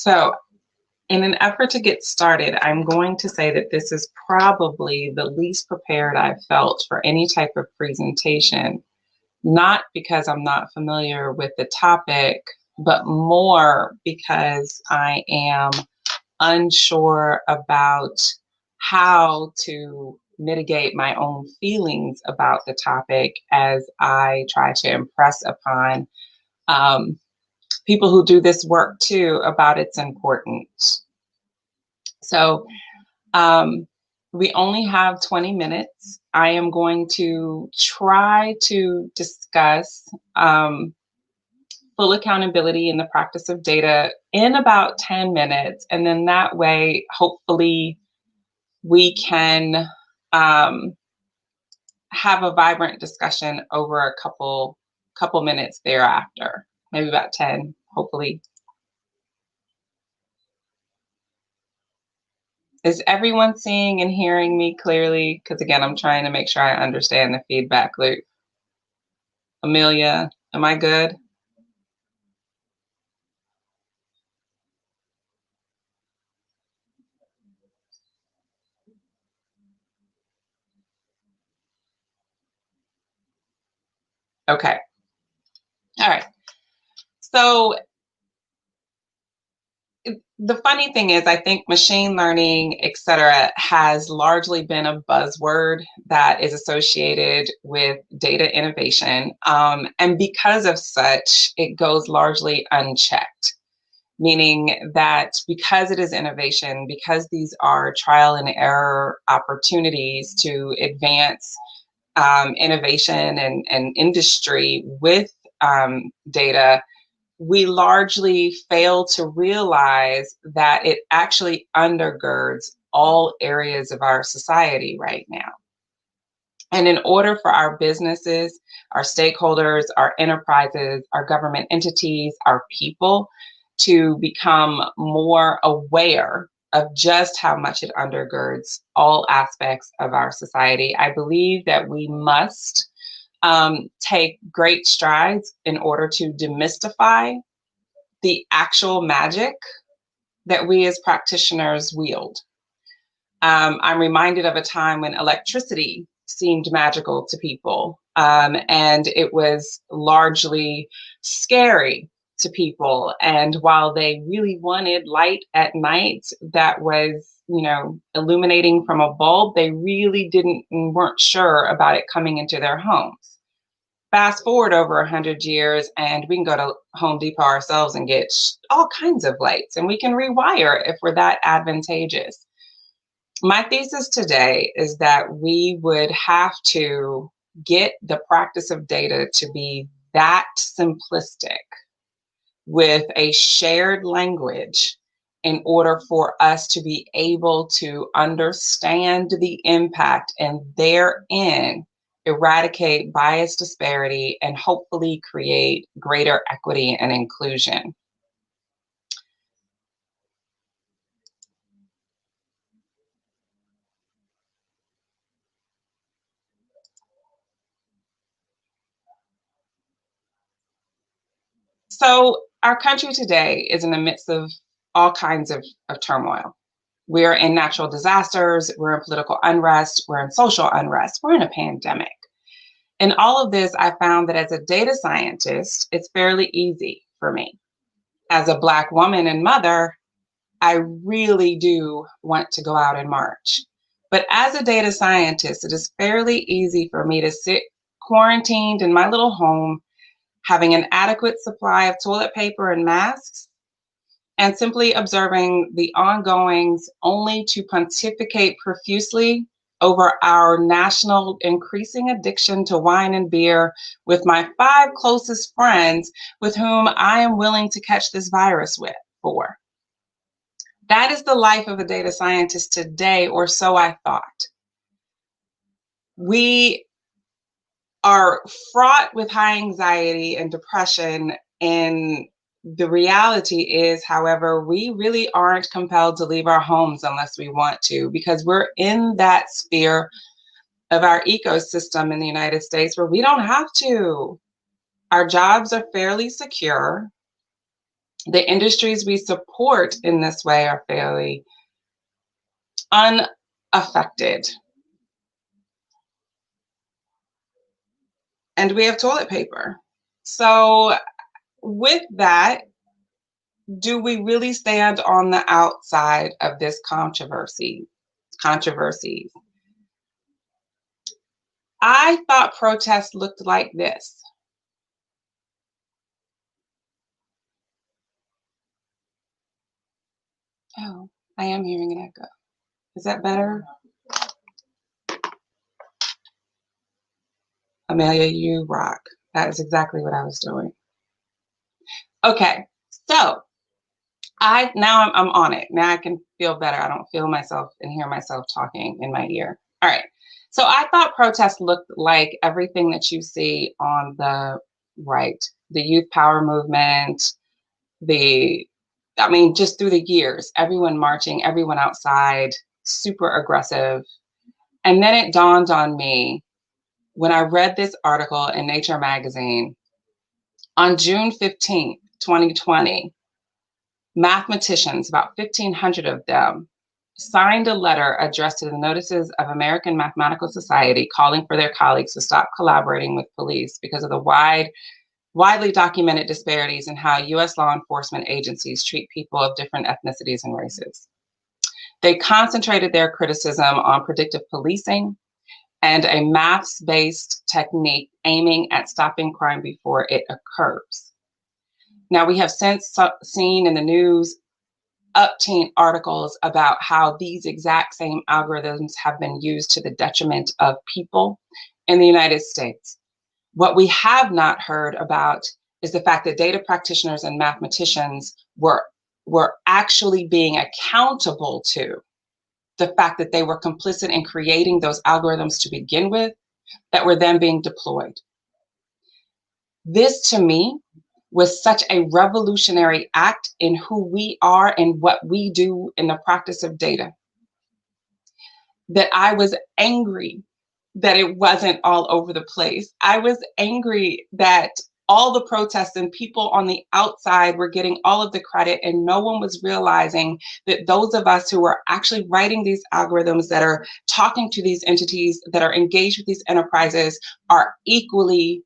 So, in an effort to get started, I'm going to say that this is probably the least prepared I've felt for any type of presentation, not because I'm not familiar with the topic, but more because I am unsure about how to mitigate my own feelings about the topic as I try to impress upon um, people who do this work too about its importance. So we only have 20 minutes. I am going to try to discuss full accountability in the practice of data in about 10 minutes. And then that way, hopefully, we can have a vibrant discussion over a couple minutes thereafter, maybe about 10, hopefully. Is everyone seeing and hearing me clearly? Because again, I'm trying to make sure I understand the feedback loop. Amelia, am I good? Okay. All right. So the funny thing is, I think machine learning, et cetera, has largely been a buzzword that is associated with data innovation. And because of such, it goes largely unchecked, meaning that because it is innovation, because these are trial and error opportunities to advance innovation and industry with data, we largely fail to realize that it actually undergirds all areas of our society right now. And in order for our businesses, our stakeholders, our enterprises, our government entities, our people to become more aware of just how much it undergirds all aspects of our society, I believe that we must take great strides in order to demystify the actual magic that we as practitioners wield. I'm reminded of a time when electricity seemed magical to people, and it was largely scary to people. And while they really wanted light at night that was, illuminating from a bulb, they really weren't sure about it coming into their homes. Fast forward over 100 years, and we can go to Home Depot ourselves and get all kinds of lights, and we can rewire if we're that advantageous. My thesis today is that we would have to get the practice of data to be that simplistic with a shared language in order for us to be able to understand the impact and therein eradicate bias disparity and hopefully create greater equity and inclusion. So our country today is in the midst of all kinds of turmoil. We're in natural disasters, we're in political unrest, we're in social unrest, we're in a pandemic. In all of this, I found that as a data scientist, it's fairly easy for me. As a Black woman and mother, I really do want to go out and march. But as a data scientist, it is fairly easy for me to sit quarantined in my little home, having an adequate supply of toilet paper and masks, and simply observing the ongoings only to pontificate profusely over our national increasing addiction to wine and beer with my 5 closest friends with whom I am willing to catch this virus for. That is the life of a data scientist today, or so I thought. We are fraught with high anxiety and depression, and the reality is, however, we really aren't compelled to leave our homes unless we want to, because we're in that sphere of our ecosystem in the United States where we don't have to. Our jobs are fairly secure. The industries we support in this way are fairly unaffected. And we have toilet paper. So with that, do we really stand on the outside of this controversies? I thought protests looked like this. Oh, I am hearing an echo. Is that better? Amelia, you rock. That is exactly what I was doing. Okay, so I'm on it. Now I can feel better. I don't feel myself and hear myself talking in my ear. All right. So I thought protests looked like everything that you see on the right. The youth power movement, just through the years, everyone marching, everyone outside, super aggressive. And then it dawned on me when I read this article in Nature magazine on June 15th, 2020, mathematicians, about 1,500 of them, signed a letter addressed to the Notices of American Mathematical Society calling for their colleagues to stop collaborating with police because of the widely documented disparities in how U.S. law enforcement agencies treat people of different ethnicities and races. They concentrated their criticism on predictive policing and a maths-based technique aiming at stopping crime before it occurs. Now, we have since seen in the news upteen articles about how these exact same algorithms have been used to the detriment of people in the United States. What we have not heard about is the fact that data practitioners and mathematicians were actually being accountable to the fact that they were complicit in creating those algorithms to begin with that were then being deployed. This, to me, was such a revolutionary act in who we are and what we do in the practice of data, that I was angry that it wasn't all over the place. I was angry that all the protests and people on the outside were getting all of the credit and no one was realizing that those of us who are actually writing these algorithms, that are talking to these entities, that are engaged with these enterprises, are equally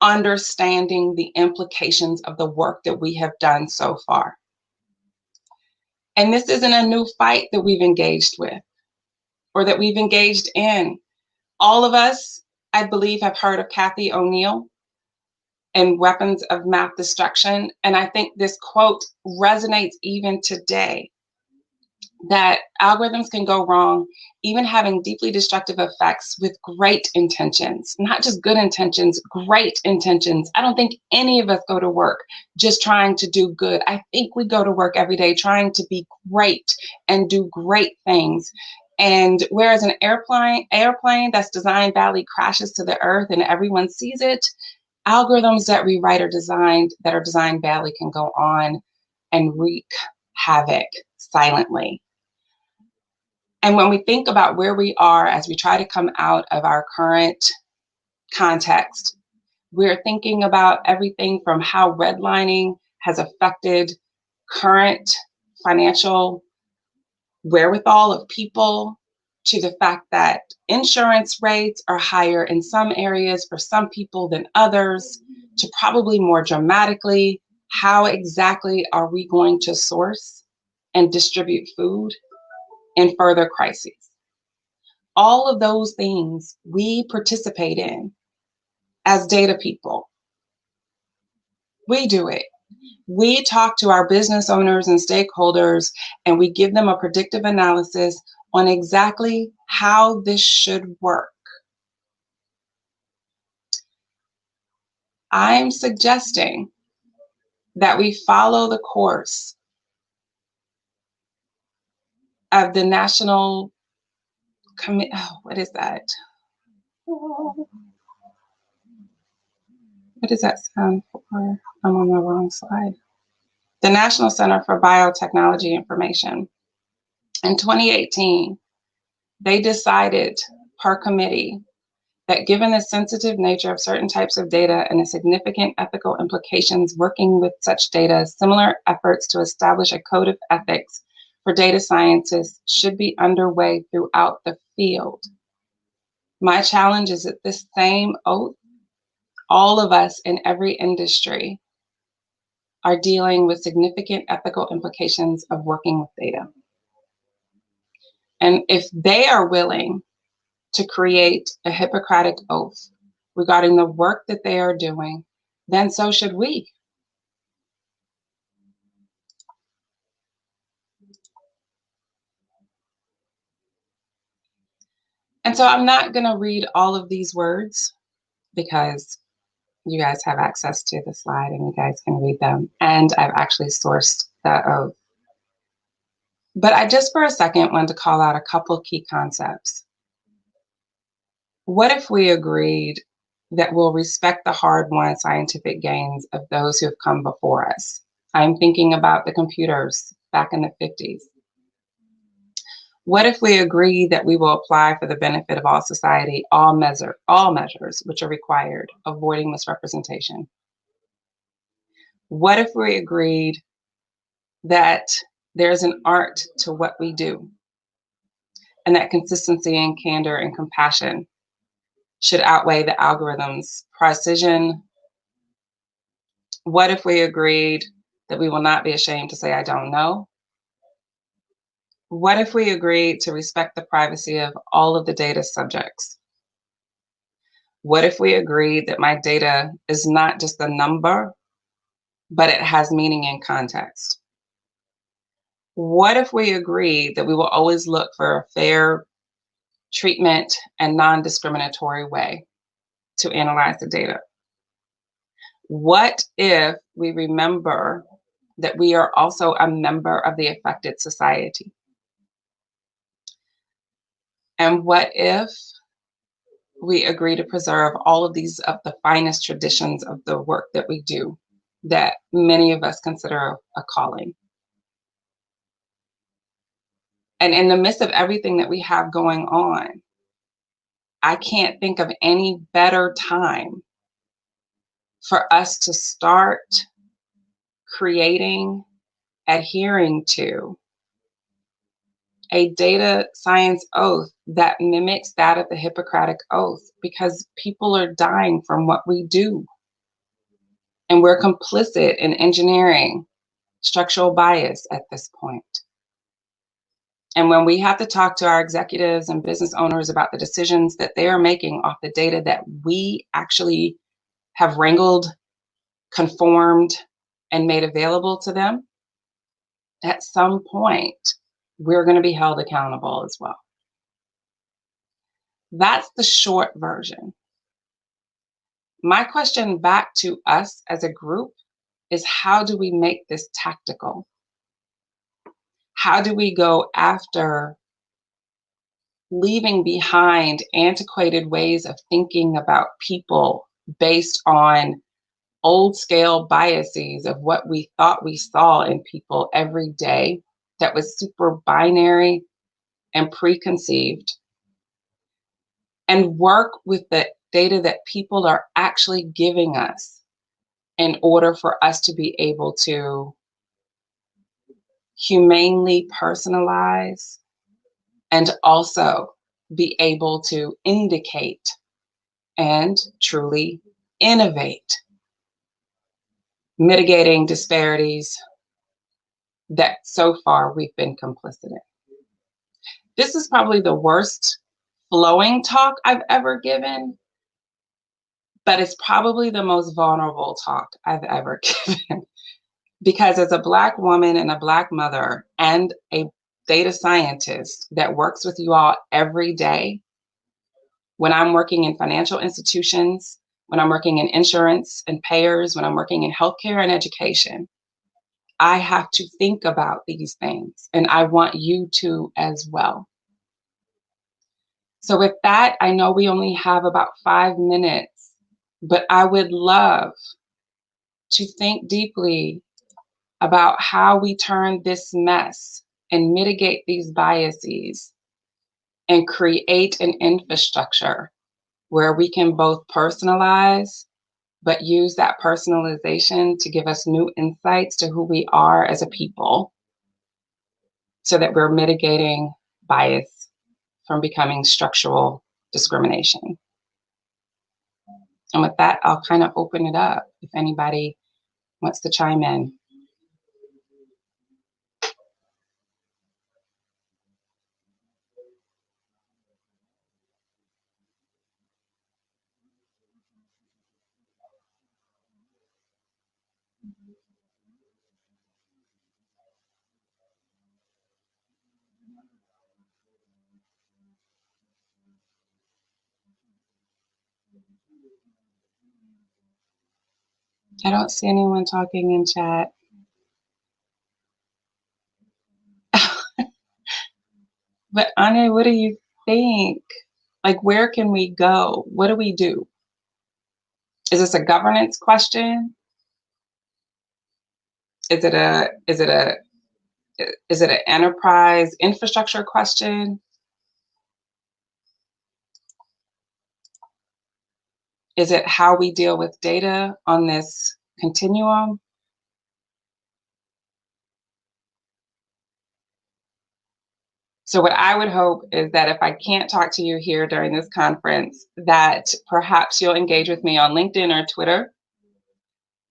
understanding the implications of the work that we have done so far. And this isn't a new fight that we've engaged with or that we've engaged in. All of us, I believe, have heard of Cathy O'Neil and Weapons of Math Destruction. And I think this quote resonates even today, that algorithms can go wrong, even having deeply destructive effects with great intentions, not just good intentions, great intentions. I don't think any of us go to work just trying to do good. I think we go to work every day trying to be great and do great things. And whereas an airplane that's designed badly crashes to the earth and everyone sees it, algorithms that we write that are designed badly can go on and wreak havoc silently. And when we think about where we are as we try to come out of our current context, we're thinking about everything from how redlining has affected current financial wherewithal of people, to the fact that insurance rates are higher in some areas for some people than others, to probably more dramatically, how exactly are we going to source and distribute food in further crises? All of those things we participate in as data people. We do it. We talk to our business owners and stakeholders, and we give them a predictive analysis on exactly how this should work. I'm suggesting that we follow the course of the National what is that? What does that stand for? I'm on the wrong slide. The National Center for Biotechnology Information. In 2018, they decided per committee that given the sensitive nature of certain types of data and the significant ethical implications working with such data, similar efforts to establish a code of ethics for data scientists should be underway throughout the field. My challenge is that this same oath, all of us in every industry are dealing with significant ethical implications of working with data. And if they are willing to create a hippocratic oath regarding the work that they are doing, then so should we. And so I'm not going to read all of these words because you guys have access to the slide and you guys can read them. And I've actually sourced the oath. But I just for a second wanted to call out a couple key concepts. What if we agreed that we'll respect the hard-won scientific gains of those who have come before us? I'm thinking about the computers back in the 50s. What if we agree that we will apply for the benefit of all society all measures which are required, avoiding misrepresentation? What if we agreed that there's an art to what we do and that consistency and candor and compassion should outweigh the algorithm's precision? What if we agreed that we will not be ashamed to say, I don't know? What if we agreed to respect the privacy of all of the data subjects? What if we agreed that my data is not just a number, but it has meaning and context? What if we agreed that we will always look for a fair treatment and non-discriminatory way to analyze the data? What if we remember that we are also a member of the affected society? And what if we agree to preserve all of these of the finest traditions of the work that we do, that many of us consider a calling? And in the midst of everything that we have going on, I can't think of any better time for us to start creating, adhering to a data science oath that mimics that of the Hippocratic Oath, because people are dying from what we do. And we're complicit in engineering structural bias at this point. And when we have to talk to our executives and business owners about the decisions that they are making off the data that we actually have wrangled, conformed, and made available to them, at some point, we're going to be held accountable as well. That's the short version. My question back to us as a group is, how do we make this tactical? How do we go after leaving behind antiquated ways of thinking about people based on old scale biases of what we thought we saw in people every day that was super binary and preconceived, and work with the data that people are actually giving us in order for us to be able to humanely personalize and also be able to indicate and truly innovate, mitigating disparities that so far we've been complicit in. This is probably the worst flowing talk I've ever given, but it's probably the most vulnerable talk I've ever given. Because as a Black woman and a Black mother and a data scientist that works with you all every day, when I'm working in financial institutions, when I'm working in insurance and payers, when I'm working in healthcare and education, I have to think about these things, and I want you to as well. So with that, I know we only have about 5 minutes, but I would love to think deeply about how we turn this mess and mitigate these biases and create an infrastructure where we can both personalize, but use that personalization to give us new insights to who we are as a people so that we're mitigating bias from becoming structural discrimination. And with that, I'll kind of open it up if anybody wants to chime in. I don't see anyone talking in chat. But Ane, what do you think? Like, where can we go? What do we do? Is this a governance question? Is it an enterprise infrastructure question? Is it how we deal with data on this continuum? So what I would hope is that if I can't talk to you here during this conference, that perhaps you'll engage with me on LinkedIn or Twitter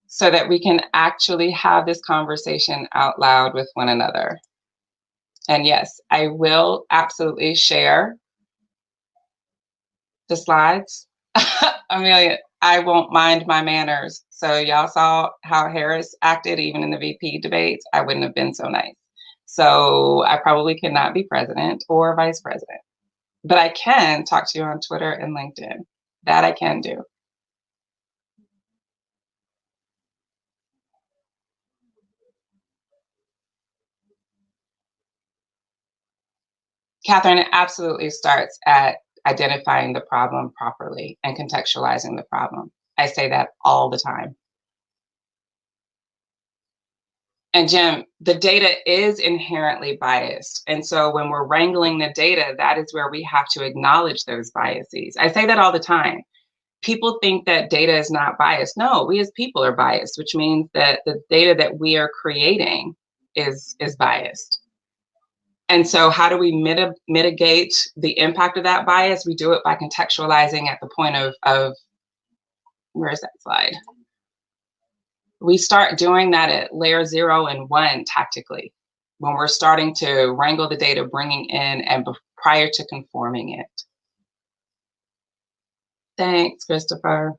so that we can actually have this conversation out loud with one another. And yes, I will absolutely share the slides. Amelia, I won't mind my manners. So y'all saw how Harris acted even in the VP debates. I wouldn't have been so nice. So I probably cannot be president or vice president, but I can talk to you on Twitter and LinkedIn. That I can do. Catherine, it absolutely starts at identifying the problem properly and contextualizing the problem. I say that all the time. And Jim, the data is inherently biased. And so when we're wrangling the data, that is where we have to acknowledge those biases. I say that all the time. People think that data is not biased. No, we as people are biased, which means that the data that we are creating is biased. And so how do we mitigate the impact of that bias? We do it by contextualizing at the point of where is that slide? We start doing that at layer 0 and 1 tactically, when we're starting to wrangle the data, bringing in and prior to conforming it. Thanks, Christopher.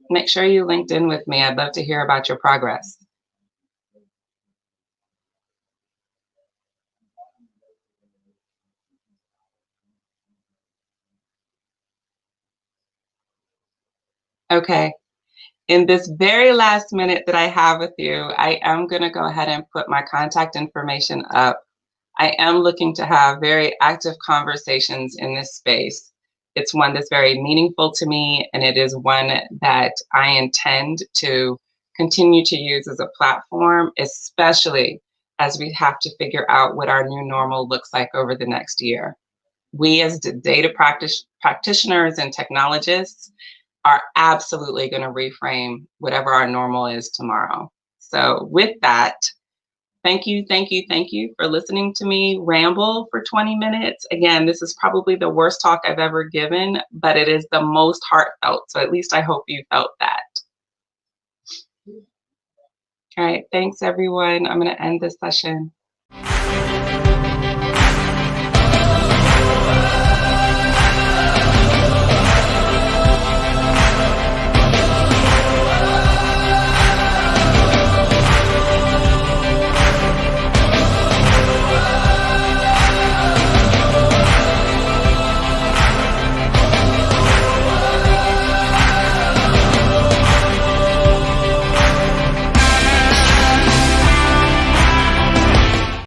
Make sure you linked in with me. I'd love to hear about your progress. Okay. In this very last minute that I have with you, I am going to go ahead and put my contact information up. I am looking to have very active conversations in this space. It's one that's very meaningful to me, and it is one that I intend to continue to use as a platform, especially as we have to figure out what our new normal looks like over the next year. We as data practitioners and technologists are absolutely going to reframe whatever our normal is tomorrow. So with that, thank you for listening to me ramble for 20 minutes. Again, this is probably the worst talk I've ever given, but it is the most heartfelt. So at least I hope you felt that. All right, thanks everyone. I'm going to end this session.